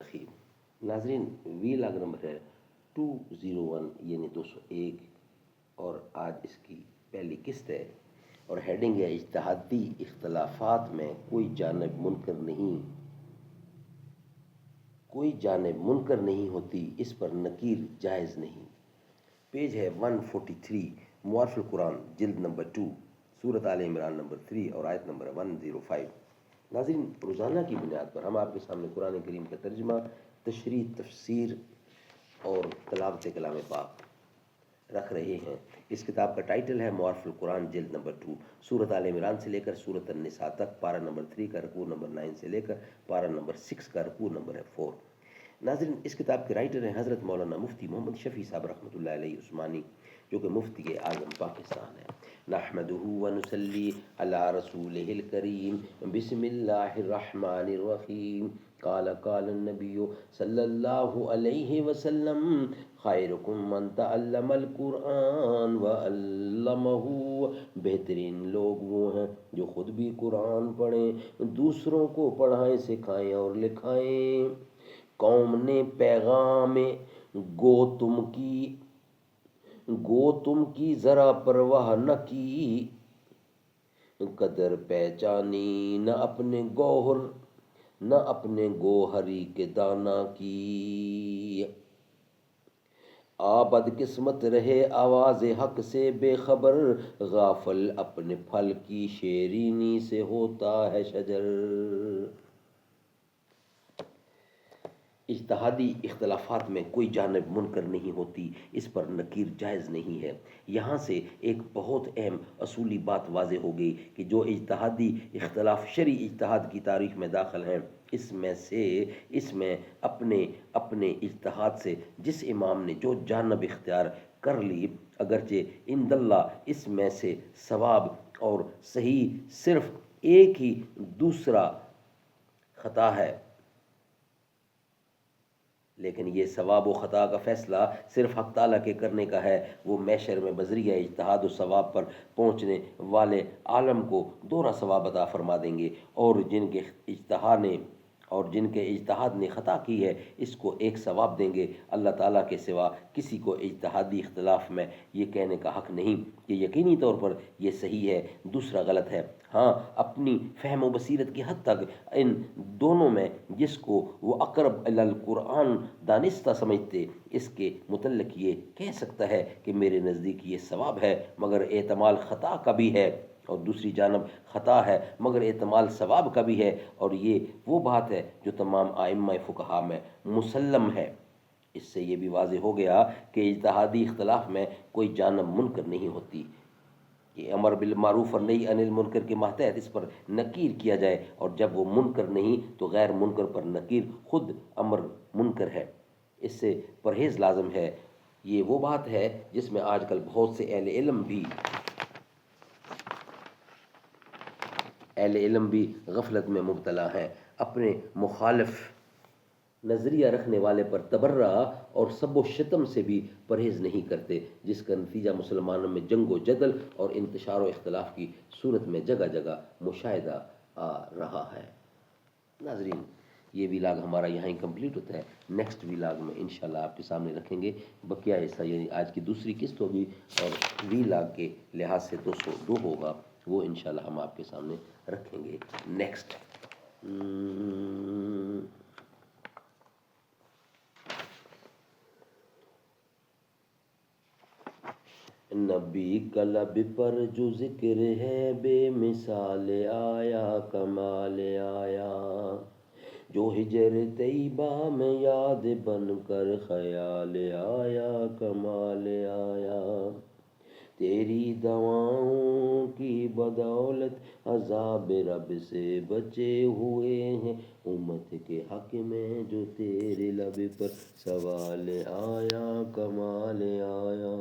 اخیر ناظرین، وی log number ہے 201 یعنی 201، اور آج اس کی پہلی قسط ہے، اور ہیڈنگ ہے اجتہادی اختلافات میں کوئی جانب منکر نہیں ہوتی، اس پر نکیر جائز نہیں۔ پیج ہے 143، معارف القرآن جلد نمبر 2، سورۃ آل عمران نمبر 3 اور آیت نمبر 105۔ ناظرین، روزانہ کی بنیاد پر ہم آپ کے سامنے قرآن کریم کا ترجمہ، تشریح، تفسیر اور تلاوت کلام پاک رکھ رہے ہیں۔ اس کتاب کا ٹائٹل ہے معارف القرآن جلد نمبر 2، سورۃ آل عمران سے لے کر سورۃ النساء تک، پارہ نمبر 3 کا رکوع نمبر 9 سے لے کر پارہ نمبر 6 کا رکوع نمبر 4۔ ناظرین، اس کتاب کے رائٹر ہیں حضرت مولانا مفتی محمد شفیع صاحب رحمۃ اللہ علیہ عثمانی، جو کہ مفتی اعظم پاکستان ہے۔ نحمدہ ونصلی علی رسولہ الکریم، بسم اللہ الرحمن الرحیم۔ قال النبی صلی اللہ علیہ وسلم، خیرکم من تعلم القرآن وعلمہ۔ بہترین لوگ وہ ہیں جو خود بھی قرآن پڑھیں، دوسروں کو پڑھائیں، سکھائیں اور لکھائیں۔ قوم نے پیغام گو تم کی ذرا پرواہ نہ کی، قدر پہچانی نہ اپنے گوہری کے دانا کی۔ بد قسمت رہے آواز حق سے بے خبر، غافل اپنے پھل کی شیرینی سے ہوتا ہے شجر۔ اجتہادی اختلافات میں کوئی جانب منکر نہیں ہوتی، اس پر نکیر جائز نہیں ہے۔ یہاں سے ایک بہت اہم اصولی بات واضح ہو گئی کہ جو اجتہادی اختلاف شرعی اجتہاد کی تاریخ میں داخل ہیں، اس میں اپنے اجتہاد سے جس امام نے جو جانب اختیار کر لی، اگرچہ عند اللہ اس میں سے صواب اور صحیح صرف ایک ہی، دوسرا خطا ہے، لیکن یہ ثواب و خطا کا فیصلہ صرف حق تعالیٰ کے کرنے کا ہے۔ وہ محشر میں بذریعہ اجتہاد و ثواب پر پہنچنے والے عالم کو دوہرا ثواب عطا فرما دیں گے، اور جن کے اجتہاد نے خطا کی ہے، اس کو ایک ثواب دیں گے۔ اللہ تعالیٰ کے سوا کسی کو اجتہادی اختلاف میں یہ کہنے کا حق نہیں کہ یقینی طور پر یہ صحیح ہے، دوسرا غلط ہے۔ ہاں، اپنی فہم و بصیرت کی حد تک ان دونوں میں جس کو وہ اقرب الی القرآن دانستہ سمجھتے، اس کے متعلق یہ کہہ سکتا ہے کہ میرے نزدیک یہ ثواب ہے مگر احتمال خطا کا بھی ہے، اور دوسری جانب خطا ہے مگر احتمال ثواب کا بھی ہے، اور یہ وہ بات ہے جو تمام ائمہ فقہا میں مسلم ہے۔ اس سے یہ بھی واضح ہو گیا کہ اجتہادی اختلاف میں کوئی جانب منکر نہیں ہوتی، کہ امر بالمعروف اور نہی عن المنکر کے ماتحت اس پر نکیر کیا جائے، اور جب وہ منکر نہیں تو غیر منکر پر نکیر خود امر منکر ہے۔ اس سے پرہیز لازم ہے۔ یہ وہ بات ہے جس میں آج کل بہت سے اہل علم بھی غفلت میں مبتلا ہیں، اپنے مخالف نظریہ رکھنے والے پر تبرہ اور سب و شتم سے بھی پرہیز نہیں کرتے، جس کا نتیجہ مسلمانوں میں جنگ و جدل اور انتشار و اختلاف کی صورت میں جگہ جگہ مشاہدہ آ رہا ہے۔ ناظرین، یہ ویلاگ ہمارا یہاں ہی کمپلیٹ ہوتا ہے۔ نیکسٹ ویلاگ میں انشاءاللہ آپ کے سامنے رکھیں گے بقیہ حصہ، یعنی آج کی دوسری قسط ہوگی، اور ویلاگ کے لحاظ سے 202 ہوگا، وہ انشاءاللہ ہم آپ کے سامنے رکھیں گے۔ نیکسٹ نبی کا لب پر جو ذکر ہے بے مثال آیا، کمال آیا، جو ہجر طیبہ میں یاد بن کر خیال آیا، کمال آیا۔ تیری دعاؤں کی بدولت عذاب رب سے بچے ہوئے ہیں، امت کے حق میں جو تیرے لب پر سوال آیا، کمال آیا۔